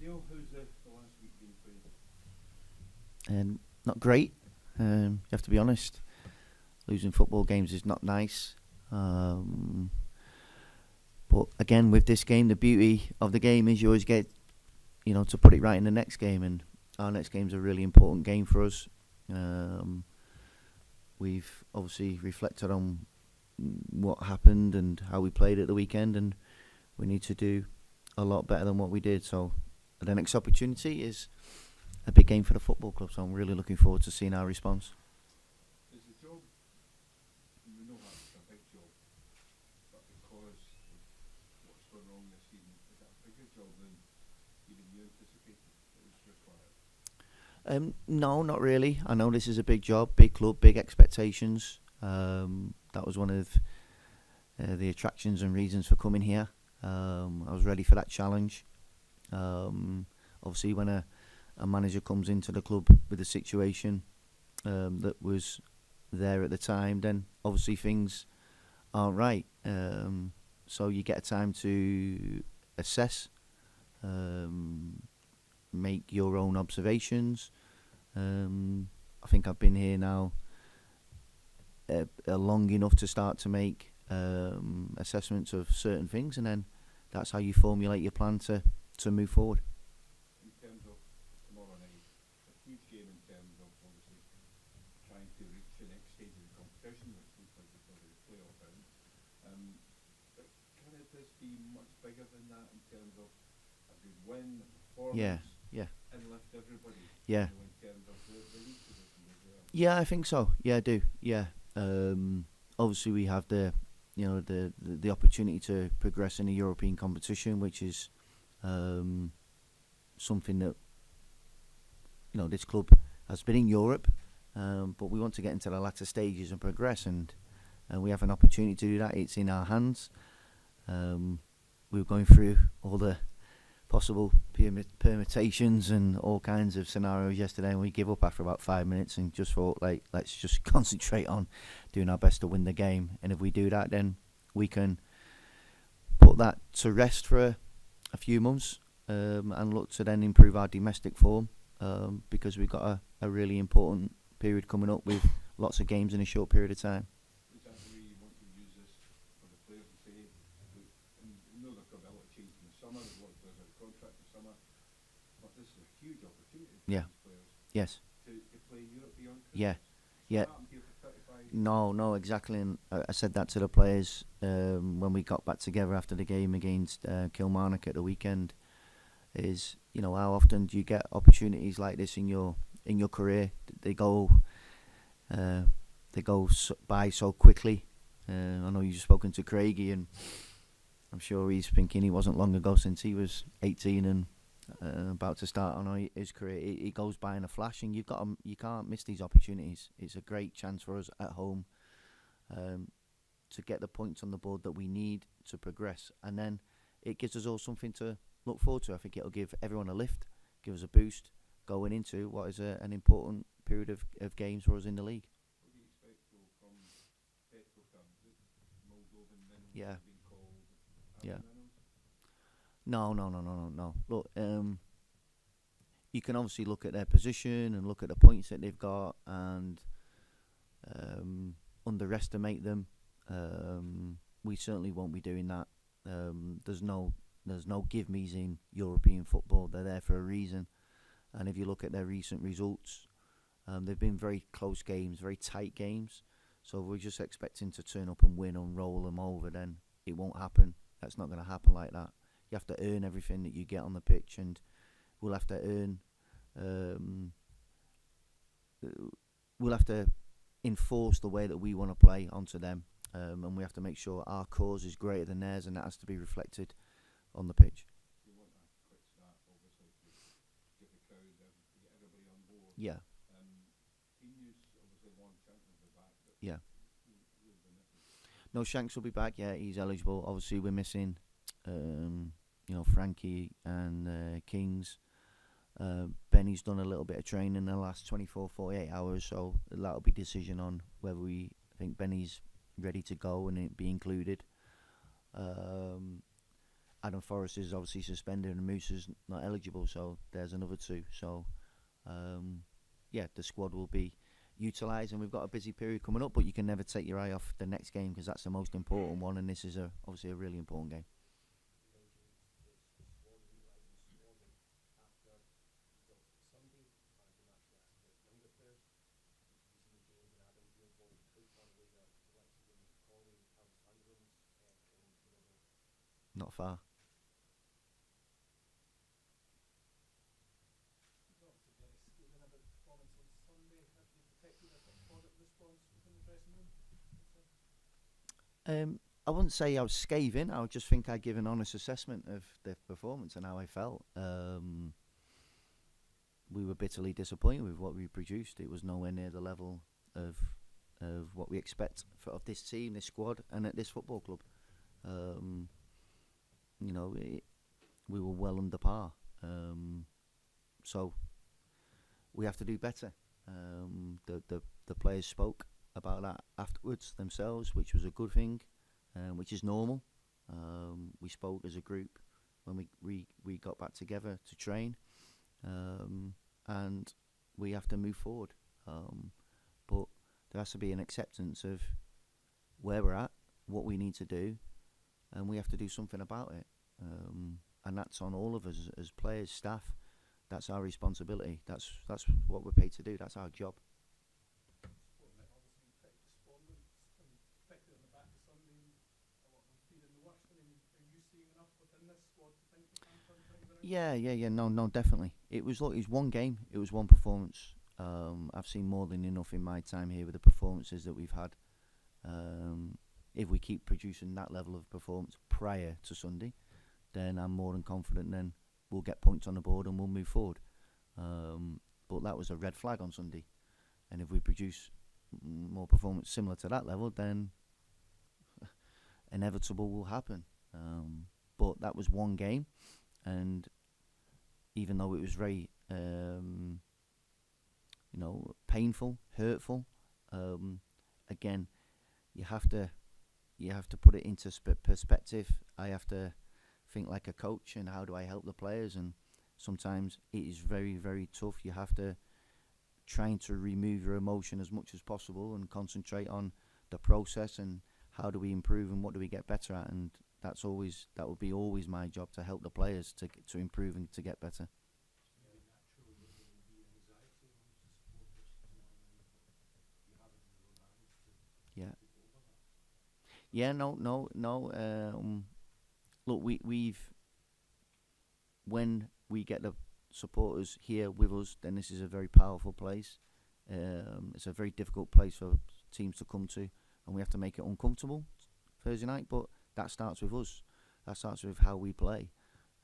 Neil, how's the last week been for you? Not great. You have to be honest. Losing football games is not nice. Um, but again, with this game, the beauty of the game is you always get, to put it right in the next game, and our next game's a really important game for us. Um, we've obviously reflected on what happened and how we played at the weekend, and we need to do a lot better than what we did. So the next opportunity is a big game for the football club. So I'm really looking forward to seeing our response. Is the job, we know that it's a big job, but because of what's gone wrong this season, is it a bigger job than even you anticipated it was required? No, not really. I know this is a big job, big club, big expectations. That was one of the attractions and reasons for coming here. I was ready for that challenge. Obviously, when a manager comes into the club with a situation that was there at the time, then obviously things aren't right. So you get a time to assess, um, make your own observations. I think I've been here now long enough to start to make assessments of certain things, and then that's how you formulate your plan to move forward. In terms of tomorrow night, it's a huge game in terms of obviously trying to reach the next stage of the competition, which looks like it's going to be the playoff round. Um, but can it this be much bigger than that in terms of a good win, a Yeah, performance, yeah, and lift everybody, yeah, in terms of the league position as well? yeah. I think so. Yeah, I do. Yeah. Obviously, we have the opportunity to progress in a European competition, which is um, something that this club has been in Europe, but we want to get into the latter stages and progress, and we have an opportunity to do that. It's in our hands. We were going through all the possible permutations and all kinds of scenarios yesterday, and we give up after about 5 minutes and just thought, like, let's just concentrate on doing our best to win the game. And if we do that, then we can put that to rest for a few months, and look to then improve our domestic form, because we've got a really important period coming up with lots of games in a short period of time. Is that the way you want to use this for the players and say, look, and we know there could be a lot of change in the summer, there's a lot of players out of contract in the summer, but this is a huge opportunity for Yeah. these players Yes. to play in Europe beyond Yeah. Christmas. It's Yeah. not happened here for 35 years. No, no, exactly. And I said that to the players when we got back together after the game against Kilmarnock at the weekend. Is how often do you get opportunities like this in your career? They go uh, by so quickly. I know you've spoken to Craigie, and I'm sure he's thinking it wasn't long ago since he was 18 and about to start on his career. It goes by in a flash, and you can't miss these opportunities. It's a great chance for us at home, um, to get the points on the board that we need to progress, and then it gives us all something to look forward to. I think it'll give everyone a lift, give us a boost going into what is an important period of games for us in the league. What do you expect though from Petrocub? Is it Moldovan minerals Yeah, have been called yeah. Army minerals? No, no, no, no, no, no. Look, you can obviously look at their position and look at the points that they've got, and underestimate them. We certainly won't be doing that. There's no give me's in European football. They're there for a reason. And if you look at their recent results, they've been very close games, very tight games. So if we're just expecting to turn up and win and roll them over, then it won't happen. That's not going to happen like that. You have to earn everything that you get on the pitch, and we'll have to earn. Um, we'll have to enforce the way that we want to play onto them, and we have to make sure our cause is greater than theirs, and that has to be reflected on the pitch. You want a quick start, obviously, to get the crowd, to get everybody on board. Yeah, Teams obviously one chance of the back, but yeah. who have been missing? No, Shanks will be back. Yeah, he's eligible. Obviously, we're missing, Frankie and Kings. Benny's done a little bit of training in the last 24, 48 hours, so that'll be decision on whether we think Benny's ready to go and it be included. Adam Forrest is obviously suspended and Moose is not eligible, so there's another two. So, yeah, the squad will be utilised, and we've got a busy period coming up, but you can never take your eye off the next game because that's the most important one, and this is obviously a really important game. Not far. I wouldn't say I was scathing. I would just think I'd give an honest assessment of the performance and how I felt. We were bitterly disappointed with what we produced. It was nowhere near the level of what we expect of this team, this squad, and at this football club. We were well under par. So we have to do better. The players spoke about that afterwards themselves, which was a good thing, which is normal. We spoke as a group when we got back together to train, and we have to move forward. But there has to be an acceptance of where we're at, what we need to do, and we have to do something about it. And that's on all of us as players, staff. That's our responsibility. That's what we're paid to do. That's our job. Yeah. No, definitely. It was one game. It was one performance. I've seen more than enough in my time here with the performances that we've had. If we keep producing that level of performance prior to Sunday, then I'm more than confident then we'll get points on the board and we'll move forward. But that was a red flag on Sunday. And if we produce more performance similar to that level, then inevitable will happen. But that was one game, and even though it was very, painful, hurtful, again, you have to put it into perspective. I have to think like a coach, and how do I help the players? And sometimes it is very, very tough. You have to trying to remove your emotion as much as possible and concentrate on the process and how do we improve and what do we get better at. And that would be always my job, to help the players to improve and to get better. Yeah. No. Look, we've when we get the supporters here with us, then this is a very powerful place. It's a very difficult place for teams to come to, and we have to make it uncomfortable Thursday night. But that starts with us. That starts with how we play.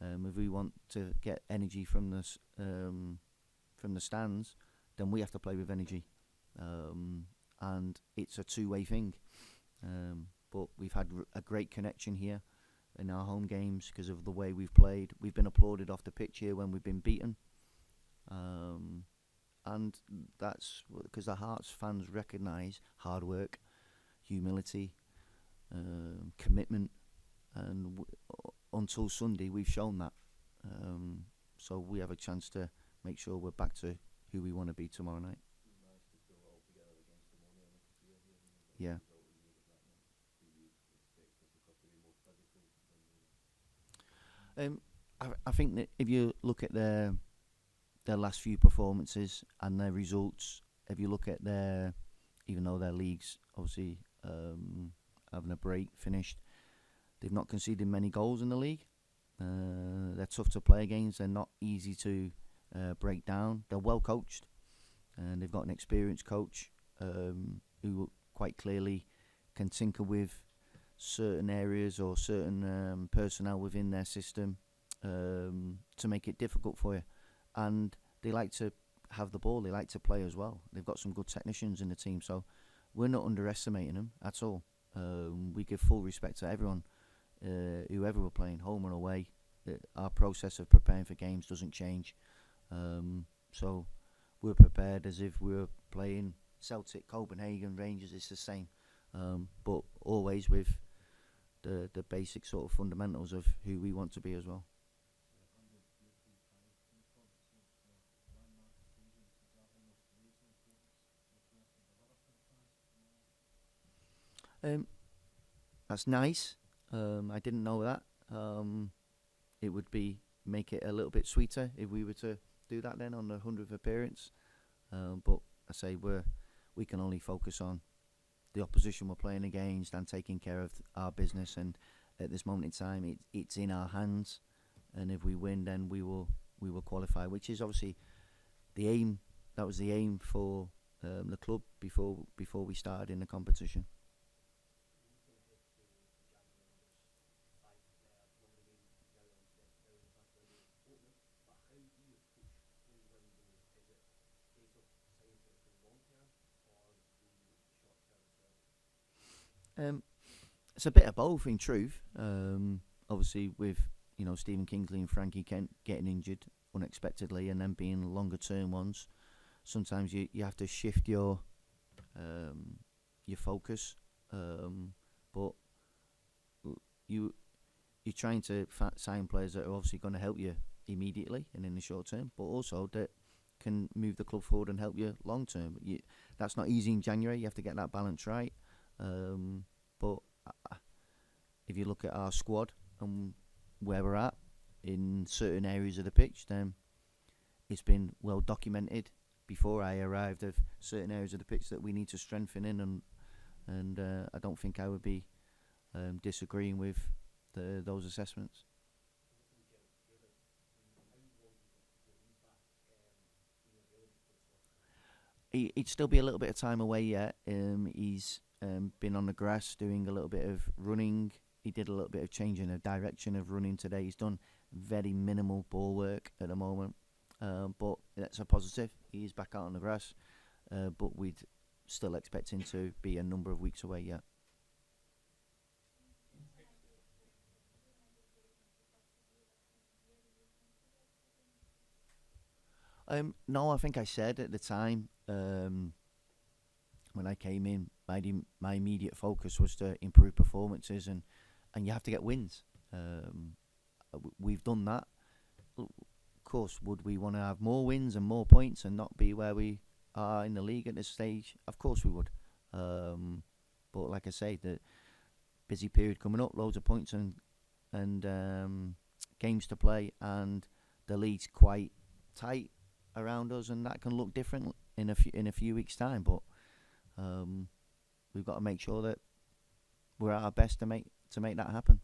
If we want to get energy from the stands, then we have to play with energy, and it's a two-way thing. But we've had a great connection here in our home games because of the way we've played. We've been applauded off the pitch here when we've been beaten, and that's because the Hearts fans recognise hard work, humility, commitment, and until Sunday we've shown that. So we have a chance to make sure we're back to who we want to be tomorrow night. Yeah. I think that if you look at their last few performances and their results, if you look at even though their league's obviously having a break, finished, they've not conceded many goals in the league. They're tough to play against. They're not easy to break down. They're well coached, and they've got an experienced coach who quite clearly can tinker with certain areas or certain personnel within their system to make it difficult for you. And they like to have the ball. They like to play as well. They've got some good technicians in the team, so we're not underestimating them at all. We give full respect to everyone, whoever we're playing, home or away. Our process of preparing for games doesn't change. So we're prepared as if we were playing Celtic, Copenhagen, Rangers. It's the same, but always with the basic sort of fundamentals of who we want to be as well. That's nice. I didn't know that. It would make it a little bit sweeter if we were to do that then on the 100th appearance. But I say we can only focus on the opposition we're playing against and taking care of our business. And at this moment in time, it's in our hands. And if we win, then we will qualify, which is obviously the aim. That was the aim for the club before we started in the competition. It's a bit of both, in truth. Obviously, with Stephen Kingsley and Frankie Kent getting injured unexpectedly, and then being longer term ones, sometimes you have to shift your focus. But you're trying to sign players that are obviously going to help you immediately and in the short term, but also that can move the club forward and help you long term. That's not easy in January. You have to get that balance right. But if you look at our squad and where we're at in certain areas of the pitch, then it's been well documented before I arrived of certain areas of the pitch that we need to strengthen in, and I don't think I would be disagreeing with those assessments. He'd still be a little bit of time away yet. He's been on the grass doing a little bit of running. He did a little bit of changing the direction of running today. He's done very minimal ball work at the moment, but that's a positive. He is back out on the grass, but we'd still expect him to be a number of weeks away yet. No, I think I said at the time when I came in, my immediate focus was to improve performances, and you have to get wins. We've done that. Of course, would we want to have more wins and more points and not be where we are in the league at this stage? Of course we would. But like I say, the busy period coming up, loads of points and games to play, and the league's quite tight around us, and that can look different in a few weeks' time. But we've got to make sure that we're at our best to make that happen.